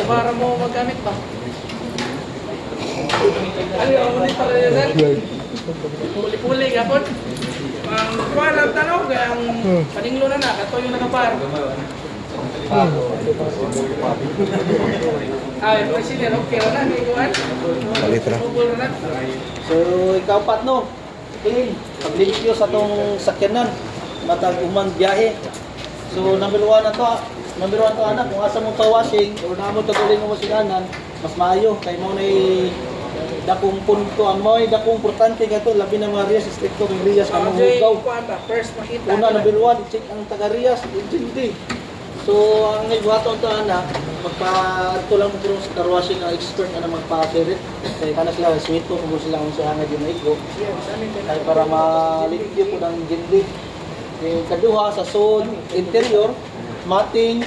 Kasi para mo magamit ba? Ano yung ulit pala yun, sir? Puli-puli, kapon. Ang kuha lang tanong, kaya ang paninglo na na, kato yung nakapar. Ay, president, okay na na, ikuhan. Palit na. So, ikaw pat no. Okay, paglimpyo sa tong sakyanan, matag umang biyahe. So, number one na to, anak, kung asa mo pa-washing, o na mo tagulin mo masinanan, mas maayo. Kay mo na dakong punto, ang mo dakong importante ka to, labi ng mga Rias, stricto ng Rias, kamang hugaw. First makita. Una, number one, check ang taga Rias, hindi. So, ang nagbuhaton to anak, magpa-ito lang mo sa car-washing na expert na magpa-ferret. Kaya kana sila, sweet ko kung sila ang siya nga yun na iko. Kaya para maligyo po ng gindi. Kaduha sa sod, interior, matting,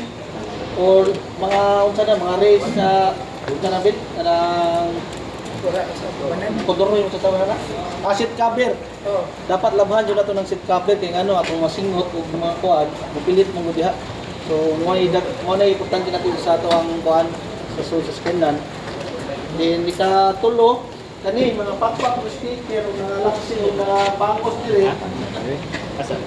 or mga, unsa na, mga race sa kanabit, kanang kodoro yung tatawa na. Seat cover. Dapat labhan yun na ito ng seat cover kaya ano, atong masingot o mga kuwan, mapilit mong diha. So, mo na importante natin sa ito ang kuhan sa suit sa skinnan. Then, ikatulo, kani, mga pakpak, sticker, mga laksi, mga pangos nila.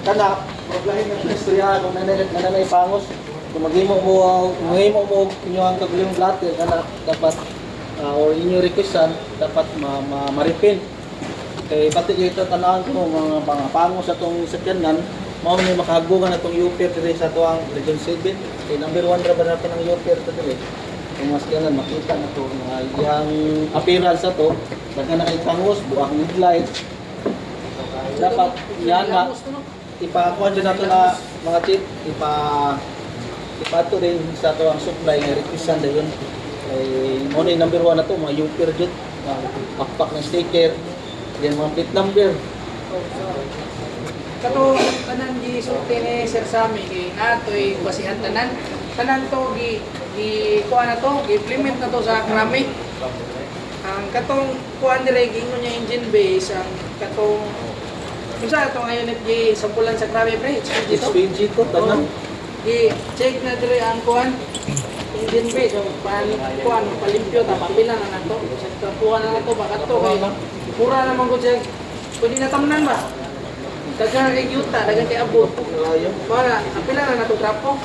Kana, maglahin ng istorya, kung nanay pangos. Kung maghimo mo inyong kagulong blatter, kana, dapat, or inyong requestan, dapat ma-refill. Kaya pati ito tanahan ko, mga pangos sa itong sakyanan, mao ni makahagugan atong UPR diri sa tuang Region 7. Kay number 1 ra ba natin ang UPR to diri. Kung mas kanan makita na to nga yang appearance sa to, daghan na kay pangos, buang headlight. Dapat yan na ipakuan din nato na mga tip, ipato rin sa to ang supply nga requestan dayon. Kay mo ni number 1 na to mga UPR jud, pakpak ng sticker, then mga plate number. Kato tanan di sulti ni Sir Sammy kay natoy basihan tanan to gi kuha na to gi-implement na to sa Krami. Ang katong kuha dire gingon niya engine base ang katong unsa to ngayon gi sampulan sa Krami pre dito. HPG to tanan. Gi check na dire ang kuan engine base so kuan palimpyo ta papila na nato sa kuha na nato baka to kay mura naman ko siya pwede na tamnan ba. Dagan kay yuta, dagan kay abot. Para, apila na nato trapo.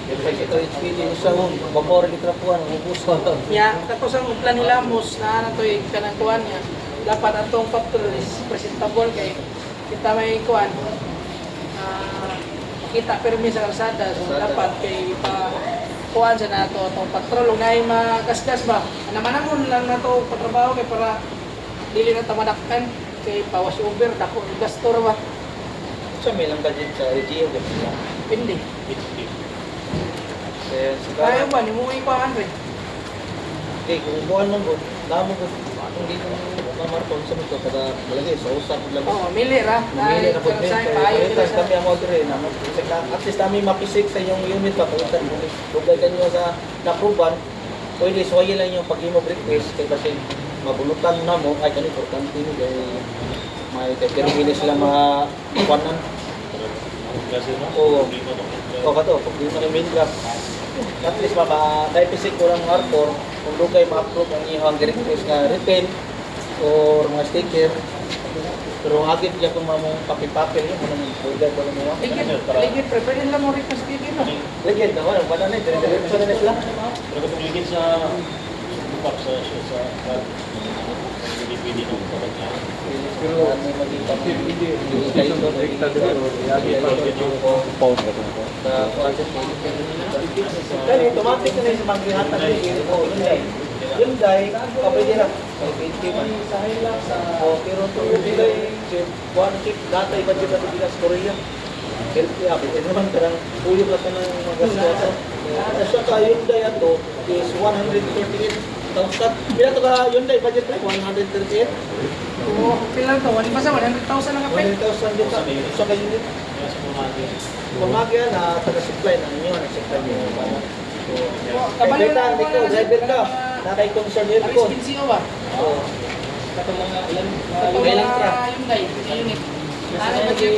Kasi ito HPG sa vapor di trapuan, ubusan. Ya, tapos ang plan nila mos na nato yung kanang kuan niya. Dapat atong factory is presentable kay kita may kuan. Kita permi sa kalsada, so dapat kay pa kuan sa nato atong patrol ug nay magasgas ba. Namanamon lang nato patrabaho kay para dili na tamadakkan kay pawas over dako gasto ra ba. So may lang budget sa LGU kasi Hindi. kaya Kaya ba, ni mo ipaan rin? okay, kung buwan mo good, damo good. Kung dito mamarton sa mga kada malagay sa usap lang. Oo, mili ra. Mamili na po din. Sa payo kita sa Kami ang order rin. At least kami mapisik sa yung unit pa. Kung lugay kanyo sa naproban, pwede suwayi lang yung pag-imo request kay kasi mabunutan na mo ay kanil importante ni kay may kaya sila mga kuwanan. Oo. O kato, pag di mo na main gas, at least maka-typisik ko lang hardcore kung lugay ma-approve ang iyong request nga refill or mga sticker. Pero agit niya kung mamong papel-papel yun, kung namang pwede ko lang yun. Ligid, pwede lang mo rin mas ligid no? Ligid na, walang ba na na, dire-diretso na sila. Pero kung ligid sa bupak sa pwede ng kapag niya. Pero may magiging kayo to, Pause ka ito. sa project mo. Dahil automatic na yung mag-ihatan Hyundai, kapwede na. Pero ito Hyundai, one chip, data iba dito na bilas Korea. Healthy up. Ito naman karang uyog lang ng mga gasto. Sa ka Hyundai ito is 138,000. Pila ito ka Hyundai budget price? 138? Oo, pilang to. Wali ba sa 100,000 ang kapit? 100,000 dito sa ka unit. Pamagya na taga-supply na inyo, nag-supply nyo. Kabalo Kaya na ikaw, driver ka, nakay-concern yun ko. Expensive ba? Oo. Katong Ilang mga truck? Hyundai, unit. Ano ba dyan?